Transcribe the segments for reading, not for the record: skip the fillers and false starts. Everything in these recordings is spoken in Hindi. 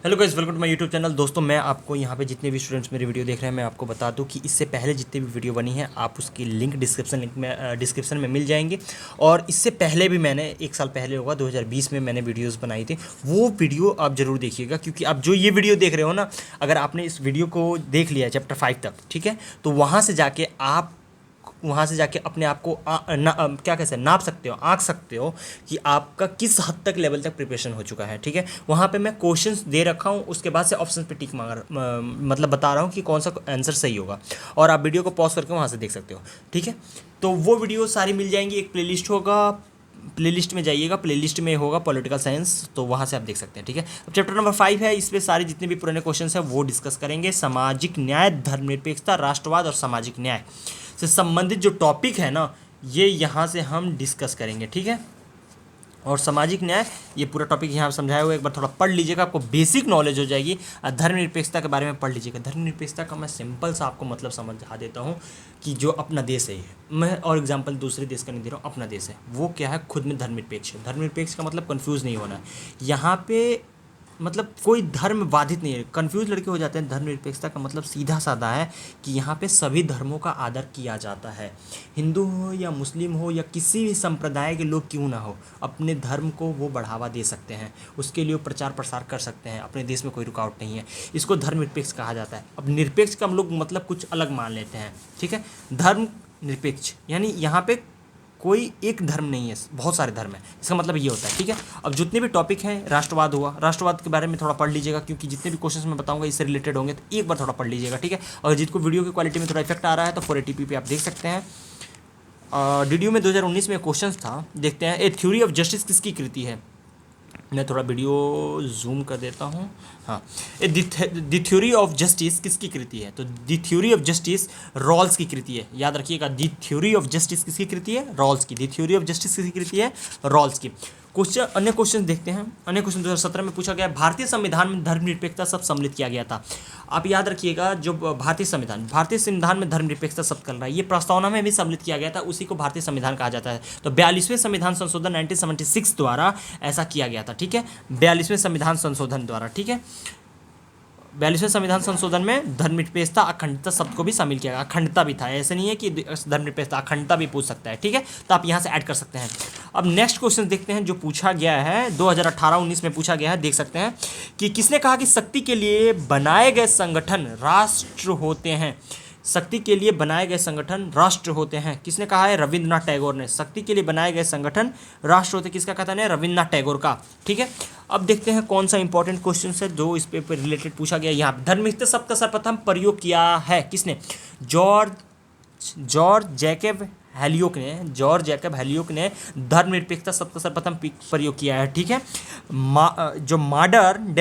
Hello guys, welcome to my YouTube channel. दोस्तों, मैं आपको यहाँ पे जितने भी स्टूडेंट्स मेरी वीडियो देख रहे हैं, मैं आपको बता दूँ कि इससे पहले जितने भी वीडियो बनी है आप उसकी लिंक डिस्क्रिप्शन में मिल जाएंगे। और इससे पहले भी मैंने 1 साल पहले होगा 2020 में मैंने वीडियोस बनाई थी, वो वीडियो आप ज़रूर देखिएगा। क्योंकि आप जो ये वीडियो देख रहे हो ना, अगर आपने इस वीडियो को देख लिया चैप्टर 5 तक, ठीक है, तो वहाँ से जाके अपने आप को क्या कैसे नाप सकते हो, आंक सकते हो कि आपका किस हद तक लेवल तक प्रिपरेशन हो चुका है। ठीक है, वहाँ पे मैं क्वेश्चंस दे रखा हूँ, उसके बाद से ऑप्शन पे टिक मतलब बता रहा हूँ कि कौन सा आंसर सही होगा, और आप वीडियो को पॉज करके वहाँ से देख सकते हो। ठीक है, तो वो वीडियो सारी मिल जाएंगी। एक प्लेलिस्ट होगा, प्लेलिस्ट में जाइएगा, प्लेलिस्ट में होगा पॉलिटिकल साइंस, तो वहाँ से आप देख सकते हैं। ठीक है, अब चैप्टर नंबर 5 है, इस पर सारे जितने भी पुराने क्वेश्चन हैं वो डिस्कस करेंगे। सामाजिक न्याय, धर्मनिरपेक्षता, राष्ट्रवाद और सामाजिक न्याय से संबंधित जो टॉपिक है ना, ये यहाँ से हम डिस्कस करेंगे। ठीक है, और सामाजिक न्याय, ये पूरा टॉपिक यहाँ समझाया हुआ है, एक बार थोड़ा पढ़ लीजिएगा, आपको बेसिक नॉलेज हो जाएगी। धर्मनिरपेक्षता के बारे में पढ़ लीजिएगा। धर्मनिरपेक्षता का मैं सिंपल सा आपको मतलब समझा देता हूँ कि जो अपना देश है, मैं और एग्जांपल दूसरे देश का नहीं दे रहा हूँ, अपना देश है, वो क्या है, खुद में धर्मनिरपेक्ष है। धर्मनिरपेक्ष का मतलब कन्फ्यूज़ नहीं होना है यहाँ पे, मतलब कोई धर्म बाधित नहीं है। कंफ्यूज लड़के हो जाते हैं। धर्मनिरपेक्षता का मतलब सीधा साधा है कि यहाँ पे सभी धर्मों का आदर किया जाता है। हिंदू हो या मुस्लिम हो या किसी भी संप्रदाय के लोग क्यों ना हो, अपने धर्म को वो बढ़ावा दे सकते हैं, उसके लिए प्रचार प्रसार कर सकते हैं। अपने देश में कोई रुकावट नहीं है। इसको धर्मनिरपेक्ष कहा जाता है। अब निरपेक्ष का हम लोग मतलब कुछ अलग मान लेते हैं। ठीक है, धर्म निरपेक्ष यानी यहाँ पे कोई एक धर्म नहीं है, बहुत सारे धर्म हैं, इसका मतलब ये होता है। ठीक है, अब जितने भी टॉपिक हैं, राष्ट्रवाद हुआ, राष्ट्रवाद के बारे में थोड़ा पढ़ लीजिएगा, क्योंकि जितने भी क्वेश्चंस मैं बताऊंगा इससे रिलेटेड होंगे, तो एक बार थोड़ा पढ़ लीजिएगा। ठीक है, और जिसको वीडियो की क्वालिटी में थोड़ा इफेक्ट आ रहा है तो 480p पे आप देख सकते हैं। DDU में 2019 में क्वेश्चन था, देखते हैं। ए थ्योरी ऑफ जस्टिस किसकी कृति है? मैं थोड़ा वीडियो जूम कर देता हूँ। हाँ, द थ्योरी ऑफ जस्टिस किसकी कृति है? तो the theory of justice Rawls की कृति है। याद रखिएगा, द थ्योरी ऑफ जस्टिस किसकी कृति है? रॉल्स की। द थ्योरी ऑफ जस्टिस किसकी कृति है? रॉल्स की। क्वेश्चन, अन्य क्वेश्चन देखते हैं। अन्य क्वेश्चन 2017 में पूछा गया, भारतीय संविधान में धर्मनिरपेक्षता शब्द सम्मिलित किया गया था। आप याद रखिएगा, जो भारतीय संविधान में धर्मनिरपेक्षता शब्द चल रहा है, ये प्रस्तावना में भी सम्मिलित किया गया था, उसी को भारतीय संविधान कहा जाता है। तो 42वें संविधान संशोधन 1976 द्वारा ऐसा किया गया था। ठीक है, 42वें संविधान संशोधन द्वारा। ठीक है, 42वें संविधान संशोधन में धर्मनिरपेक्षता, अखंडता शब्द को भी शामिल किया गया। अखंडता भी था, ऐसे नहीं है कि धर्मनिरपेक्षता, अखंडता भी पूछ सकता है। ठीक है, तो आप यहाँ से ऐड कर सकते हैं। अब नेक्स्ट क्वेश्चन देखते हैं, जो पूछा गया है 2018-19 में पूछा गया है। देख सकते हैं कि किसने कहा कि शक्ति के लिए बनाए गए संगठन राष्ट्र होते हैं? शक्ति के लिए बनाए गए संगठन राष्ट्र होते हैं, किसने कहा है? रविंद्रनाथ टैगोर ने। शक्ति के लिए बनाए गए संगठन राष्ट्र होते हैं, किसका कथन है? रविंद्रनाथ टैगोर का। ठीक है, अब देखते हैं कौन सा इंपॉर्टेंट क्वेश्चन है जो इस पेपर रिलेटेड पूछा गया। यहाँ पे धर्मनिरपेक्षता शब्द का सर्वप्रथम प्रयोग किया है किसने? जॉर्ज जैकब हेलियोक ने धर्मनिरपेक्षता शब्द का सर्वप्रथम प्रयोग किया है। ठीक है, जो मॉडर्न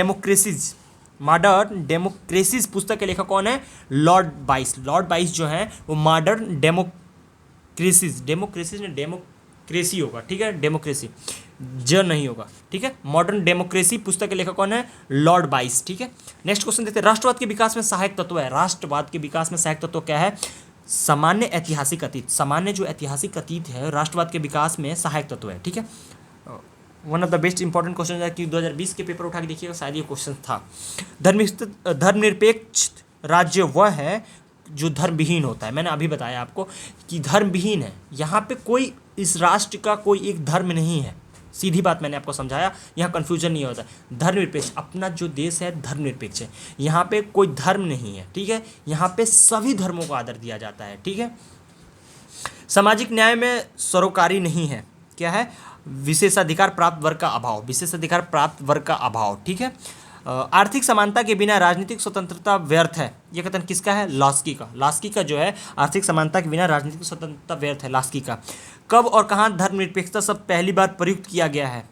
डेमोक्रेसीज पुस्तक के लेखक कौन है? लॉर्ड बाइस जो है वो मॉडर्न डेमोक्रेसी होगा। ठीक है, डेमोक्रेसी नहीं होगा। ठीक है, मॉडर्न डेमोक्रेसी पुस्तक के लेखक कौन है? लॉर्ड बाइस। ठीक है, नेक्स्ट क्वेश्चन देखते हैं। राष्ट्रवाद के विकास में सहायक तत्व है। राष्ट्रवाद के विकास में सहायक तत्व क्या है? सामान्य ऐतिहासिक अतीत। सामान्य जो ऐतिहासिक अतीत है, राष्ट्रवाद के विकास में सहायक तत्व है। ठीक है, one of the best important question है कि 2020 के पेपर उठा के देखिएगा, शायद ये क्वेश्चन था। धर्मनिरपेक्ष राज्य वह है जो धर्मविहीन होता है। मैंने अभी बताया आपको कि धर्मविहीन है। यहाँ पे कोई, इस राष्ट्र का कोई एक धर्म नहीं है। सीधी बात मैंने आपको समझाया, यहाँ कन्फ्यूजन नहीं होता। धर्मनिरपेक्ष, अपना जो देश है धर्मनिरपेक्ष है, यहाँ पे कोई धर्म नहीं है। ठीक है, यहाँ पे सभी धर्मों को आदर दिया जाता है। ठीक है, सामाजिक न्याय में सरोकारी नहीं है, क्या है? विशेषाधिकार प्राप्त वर्ग का अभाव। विशेषाधिकार प्राप्त वर्ग का अभाव। ठीक है, आर्थिक समानता के बिना राजनीतिक स्वतंत्रता व्यर्थ है। यह कथन किसका है? लास्की का जो है, आर्थिक समानता के बिना राजनीतिक स्वतंत्रता व्यर्थ है, लास्की का। कब और कहाँ धर्मनिरपेक्षता शब्द पहली बार प्रयुक्त किया गया है?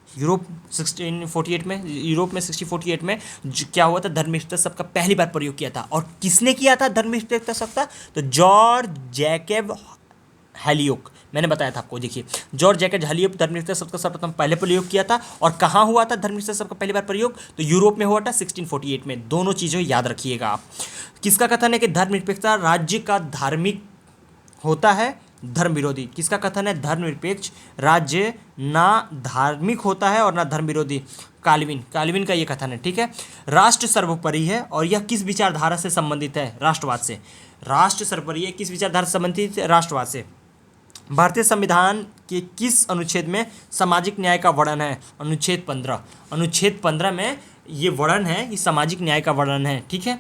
यूरोप 1648 में, यूरोप में 1648 में क्या हुआ था? धर्मनिरपेक्षता शब्द का पहली बार प्रयोग किया था। और किसने किया था धर्मनिरपेक्षता शब्द का? तो जॉर्ज जैकब हेलियोक। मैंने बताया था आपको, देखिए, जॉर्ज जैकब हेलियोक धर्मनिरपेक्षता शब्द का सर्वप्रथम पहले प्रयोग किया था। और कहाँ हुआ था धर्मनिरपेक्षता शब्द का पहली बार प्रयोग? तो यूरोप में हुआ था 1648 में। दोनों चीज़ें याद रखिएगा आप। किसका कथन है कि धर्मनिरपेक्षता राज्य का धार्मिक होता है, धर्म विरोधी। किसका कथन है? धर्मनिरपेक्ष राज्य ना धार्मिक होता है और ना धर्म विरोधी। काल्विन का ये कथन है। ठीक है, राष्ट्र सर्वोपरि है और यह किस विचारधारा से संबंधित है? राष्ट्रवाद से। राष्ट्र सर्वोपरि है किस विचारधारा से संबंधित है? राष्ट्रवाद से। भारतीय संविधान के किस अनुच्छेद में सामाजिक न्याय का वर्णन है? अनुच्छेद 15। अनुच्छेद 15 में ये वर्णन है, ये सामाजिक न्याय का वर्णन है। ठीक है,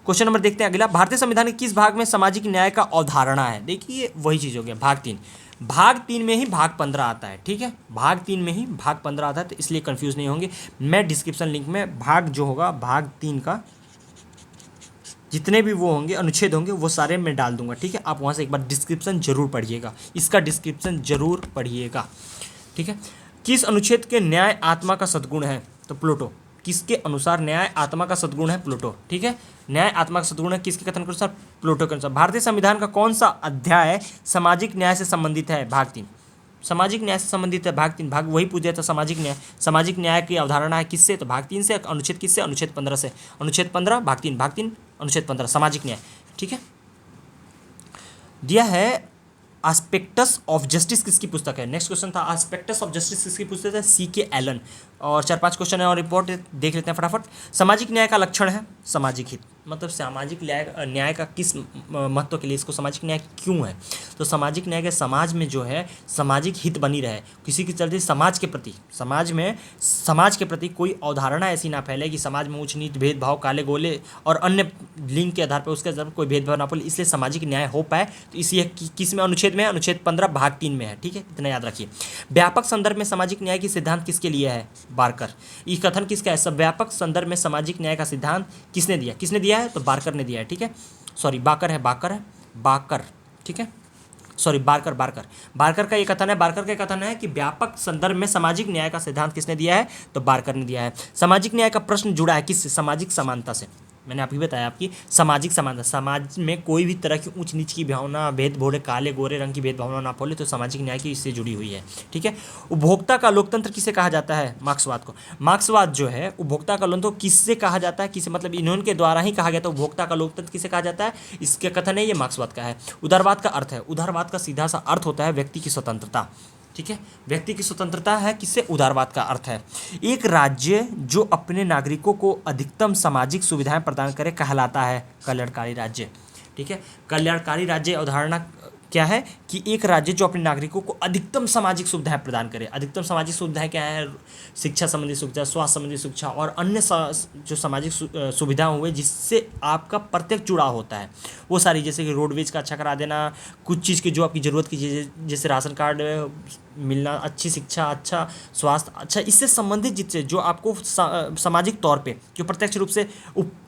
क्वेश्चन नंबर देखते हैं अगला। भारतीय संविधान के किस भाग में सामाजिक न्याय का अवधारणा है? देखिए वही चीज़ हो गया, भाग 3। भाग 3 में ही भाग 15 आता है। ठीक है, भाग 3 में ही भाग 15 आता है, तो इसलिए कंफ्यूज नहीं होंगे। मैं डिस्क्रिप्शन लिंक में भाग जो होगा भाग 3 का जितने भी वो होंगे अनुच्छेद होंगे वो सारे मैं डाल दूंगा। ठीक है, आप वहाँ से एक बार डिस्क्रिप्शन जरूर पढ़िएगा, इसका डिस्क्रिप्शन जरूर पढ़िएगा। ठीक है, किस अनुच्छेद के न्याय आत्मा का सद्गुण है? तो प्लूटो। किसके अनुसार न्याय आत्मा का सद्गुण है? प्लूटो। ठीक है, न्याय आत्मा का सद्गुण है किसके कथन के अनुसार? प्लूटो के अनुसार। भारतीय संविधान का कौन सा अध्याय सामाजिक न्याय से संबंधित है? भाग 3। सामाजिक न्याय से संबंधित है भाग 3। भाग वही पूछ दिया था, सामाजिक न्याय। सामाजिक न्याय की अवधारणा है किससे? तो भाग 3 से। अनुच्छेद किससे? अनुच्छेद 15 से। अनुच्छेद 15 भाग 3, भाग 3 अनुच्छेद 15 सामाजिक न्याय। ठीक है, दिया है आस्पेक्टस ऑफ जस्टिस किसकी पुस्तक है? नेक्स्ट क्वेश्चन था आस्पेक्टस ऑफ जस्टिस किसकी पुस्तक है? CK Allen. और 4-5 क्वेश्चन है और रिपोर्ट देख लेते हैं फटाफट। सामाजिक न्याय का लक्षण है सामाजिक हित। मतलब सामाजिक न्याय का किस महत्व के लिए इसको सामाजिक न्याय क्यों है? तो सामाजिक न्याय के समाज में जो है सामाजिक हित बनी रहे, किसी के चलते समाज के प्रति कोई अवधारणा ऐसी ना फैले कि समाज में ऊंच नीच, भेदभाव, काले गोले और अन्य लिंग के आधार पर उसके आधार पर कोई भेदभाव ना फैले, इसलिए सामाजिक न्याय हो पाए। तो इसलिए किस में अनुच्छेद में है? अनुच्छेद 15 भाग 3 में है। ठीक है, इतना याद रखिए। व्यापक संदर्भ में सामाजिक न्याय की सिद्धांत किसके लिए है? बारकर। ये कथन किसका है? सब व्यापक संदर्भ में सामाजिक न्याय का सिद्धांत किसने दिया? किसने दिया है? तो बारकर ने दिया है। ठीक है, सॉरी बाकर है, बाकर। ठीक है, सॉरी बारकर का ये कथन है। बारकर का कथन है कि व्यापक संदर्भ में सामाजिक न्याय का सिद्धांत किसने दिया है? तो बारकर ने दिया है। सामाजिक न्याय का प्रश्न जुड़ा है किससे? सामाजिक समानता से। मैंने आपको बताया आपकी सामाजिक समानता, समाज में कोई भी तरह की ऊंच नीच की भावना, भेद भोरे काले गोरे रंग की भेदभावना ना फैले, तो सामाजिक न्याय की इससे जुड़ी हुई है। ठीक है, उपभोक्ता का लोकतंत्र किसे कहा जाता है? मार्क्सवाद को। मार्क्सवाद जो है उपभोक्ता का लोकतंत्र किससे कहा जाता है? किसे मतलब इन्होंने द्वारा ही कहा गया था उपभोक्ता का लोकतंत्र किसे कहा जाता है? इसके कथन है ये मार्क्सवाद का है। उदारवाद का अर्थ है, उदारवाद का सीधा सा अर्थ होता है व्यक्ति की स्वतंत्रता। ठीक है, व्यक्ति की स्वतंत्रता है किससे? उदारवाद का अर्थ है एक राज्य जो अपने नागरिकों को अधिकतम सामाजिक सुविधाएं प्रदान करे कहलाता है कल्याणकारी राज्य। ठीक है, कल्याणकारी राज्य अवधारणा क्या है कि एक राज्य जो अपने नागरिकों को अधिकतम सामाजिक सुविधाएं प्रदान करे। अधिकतम सामाजिक सुविधाएं क्या है? शिक्षा संबंधी सुविधा, स्वास्थ्य संबंधी शिक्षा और अन्य जो सामाजिक सुविधा हुए जिससे आपका प्रत्यक्ष जुड़ाव होता है वो सारी, जैसे कि रोडवेज का अच्छा करा देना, कुछ चीज़ की जो आपकी ज़रूरत की चीज़ें जैसे राशन कार्ड मिलना, अच्छी शिक्षा, अच्छा स्वास्थ्य, अच्छा इससे संबंधित जिससे जो आपको सामाजिक तौर पे जो प्रत्यक्ष रूप से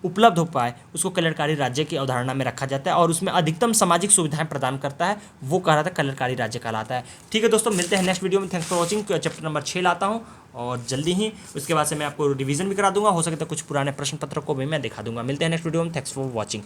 उपलब्ध हो पाए उसको कल्याणकारी राज्य की अवधारणा में रखा जाता है और उसमें अधिकतम सामाजिक सुविधाएं प्रदान करता है, वो कहलाता है कल्याणकारी राज्य कहलाता है। ठीक है दोस्तों, मिलते हैं नेक्स्ट वीडियो में। Thanks for watching. Chapter number 6 लाता हूँ और जल्दी ही उसके बाद से मैं आपको रिवीजन भी करा दूंगा, हो सके तो कुछ पुराने प्रश्न पत्र को भी मैं दिखा दूंगा। मिलते हैं नेक्स्ट वीडियो में। Thanks for watching.